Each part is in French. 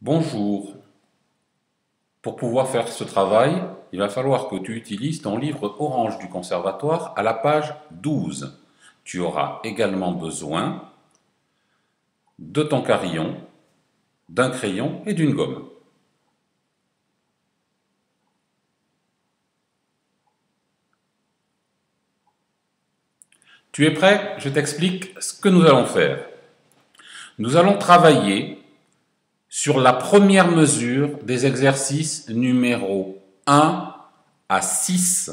Bonjour. Pour pouvoir faire ce travail, il va falloir que tu utilises ton livre orange du conservatoire à la page 12. Tu auras également besoin de ton carillon, d'un crayon et d'une gomme. Tu es prêt? Je t'explique ce que nous allons faire. Nous allons travailler sur la première mesure des exercices numéro 1 à 6.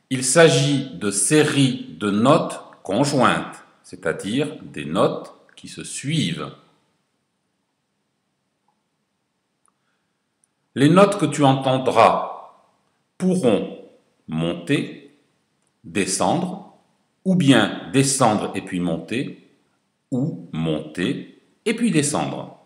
Il s'agit de séries de notes conjointes, c'est-à-dire des notes qui se suivent. Les notes que tu entendras pourront monter, descendre, ou bien descendre et puis monter, ou monter et puis descendre.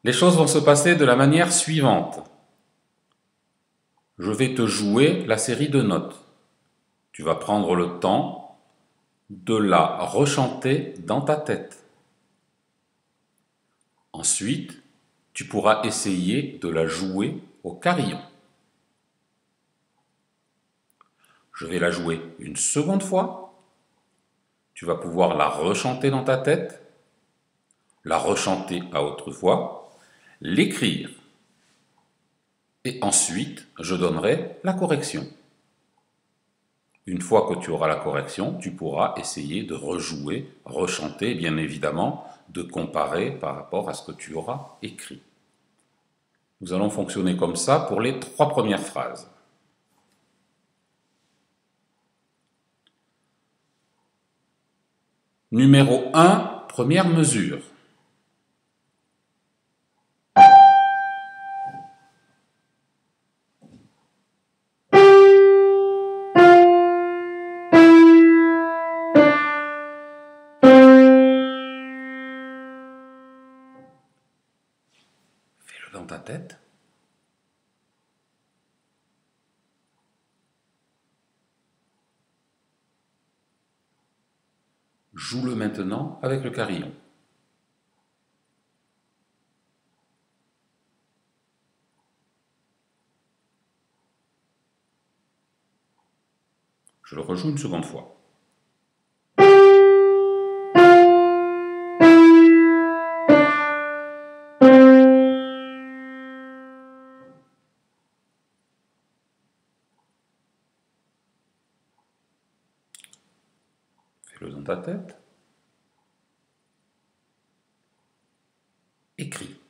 Les choses vont se passer de la manière suivante. Je vais te jouer la série de notes. Tu vas prendre le temps de la rechanter dans ta tête. Ensuite, tu pourras essayer de la jouer au carillon. Je vais la jouer une seconde fois. Tu vas pouvoir la rechanter dans ta tête, la rechanter à haute voix, l'écrire. Et ensuite, je donnerai la correction. Une fois que tu auras la correction, tu pourras essayer de rejouer, rechanter, et bien évidemment, de comparer par rapport à ce que tu auras écrit. Nous allons fonctionner comme ça pour les 3 premières phrases. Numéro 1, première mesure. Fais-le dans ta tête. Joue-le maintenant avec le carillon. Je le rejoue une seconde fois. Fais-le dans ta tête. Écris.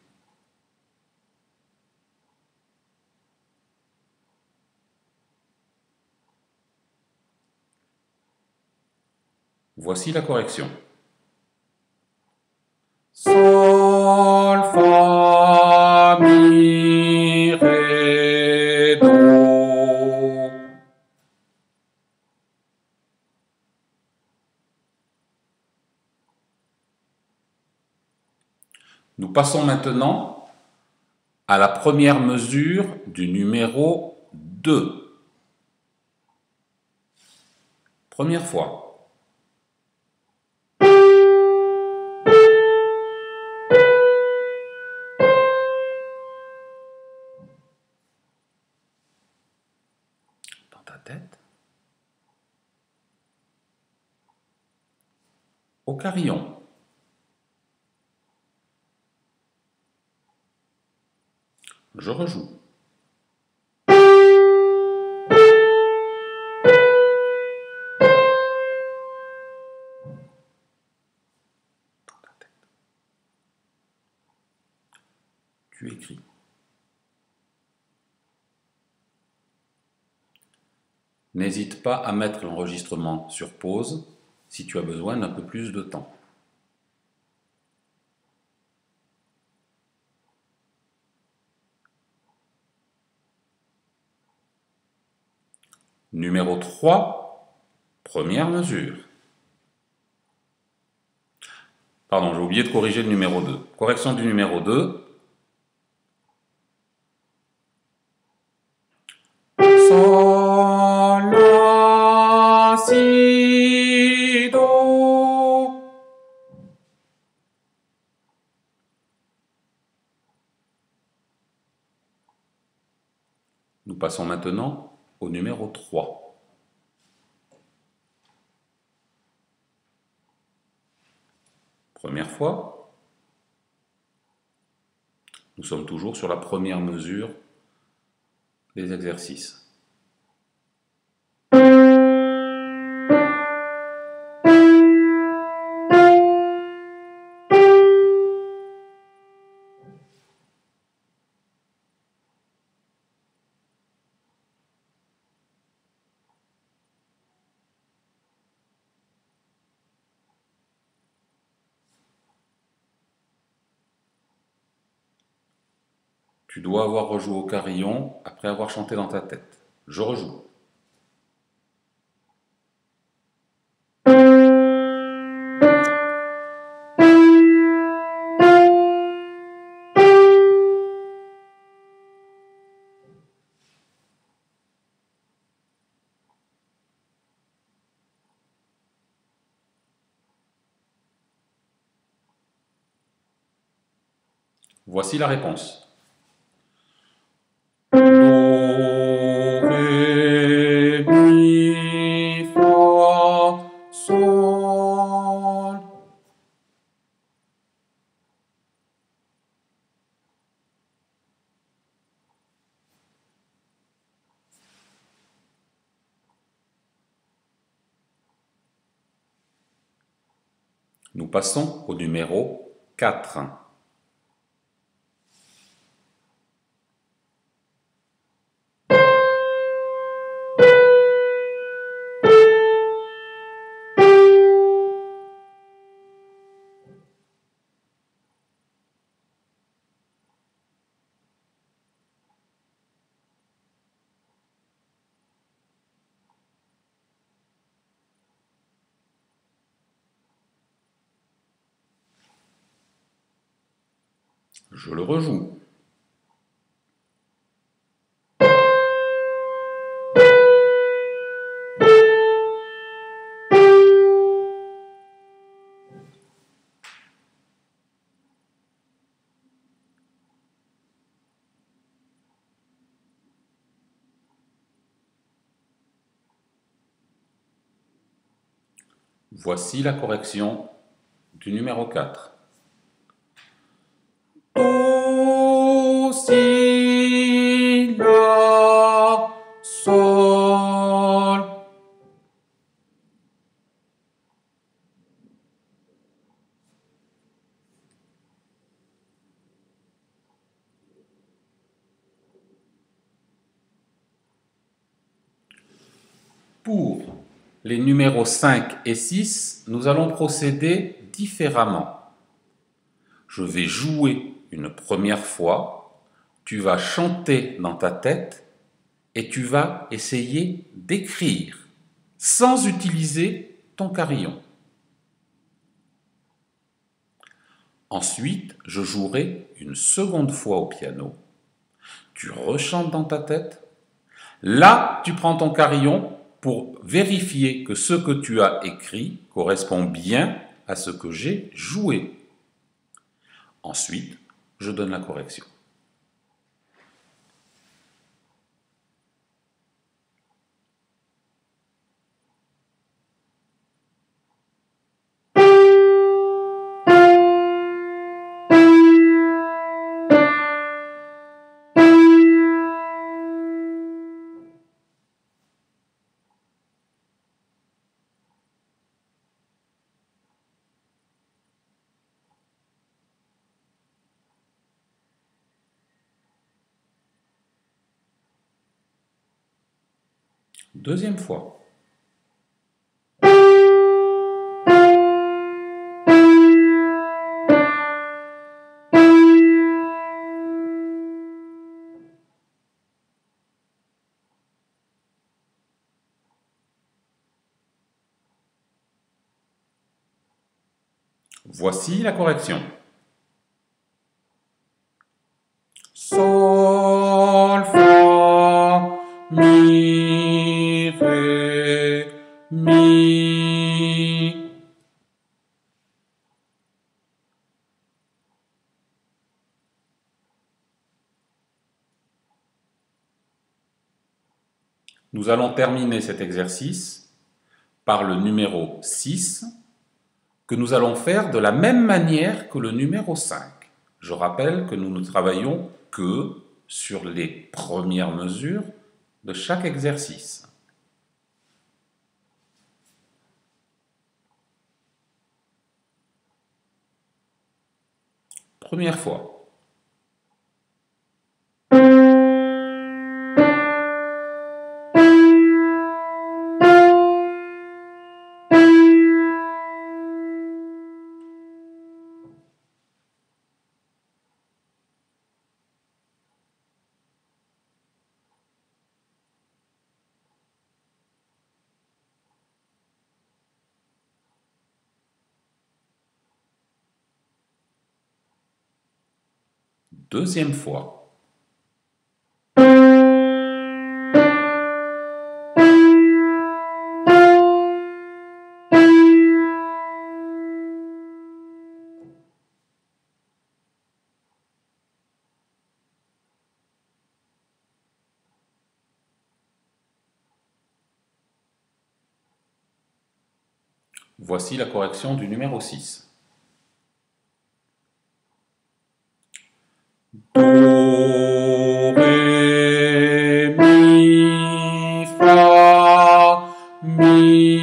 Voici la correction. Sol, fa, mi, ré, do. Nous passons maintenant à la première mesure du numéro 2. Première fois. Dans ta tête. Au carillon. Je rejoue. Dans ta tête. Tu écris. N'hésite pas à mettre l'enregistrement sur pause si tu as besoin d'un peu plus de temps. Numéro 3, première mesure. Pardon, j'ai oublié de corriger le numéro 2. Correction du numéro 2. Sol, Nous passons maintenant au numéro 3. Première fois. Nous sommes toujours sur la première mesure des exercices. Tu dois avoir rejoué au carillon après avoir chanté dans ta tête. Je rejoue. Voici la réponse. Do, ré, mi, fa, sol. Nous passons au numéro 4. Je le rejoue. Voici la correction du numéro 4. Do, si, la, sol. Pour les numéros 5 et 6, nous allons procéder différemment. Je vais jouer une première fois, tu vas chanter dans ta tête et tu vas essayer d'écrire sans utiliser ton carillon. Ensuite, je jouerai une seconde fois au piano. Tu rechantes dans ta tête. Là, tu prends ton carillon pour vérifier que ce que tu as écrit correspond bien à ce que j'ai joué. Ensuite, je donne la correction. Deuxième fois. Voici la correction. Sol, fa, mi, ré, mi. Nous allons terminer cet exercice par le numéro 6, que nous allons faire de la même manière que le numéro 5. Je rappelle que nous ne travaillons que sur les premières mesures de chaque exercice. Première fois. Deuxième fois. Voici la correction du numéro 6. Do, ré, mi, fa, mi.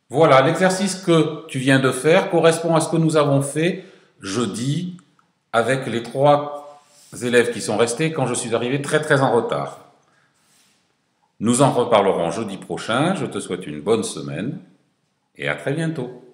Voilà, l'exercice que tu viens de faire correspond à ce que nous avons fait jeudi avec les 3 élèves qui sont restés quand je suis arrivé très en retard. Nous en reparlerons jeudi prochain. Je te souhaite une bonne semaine et à très bientôt.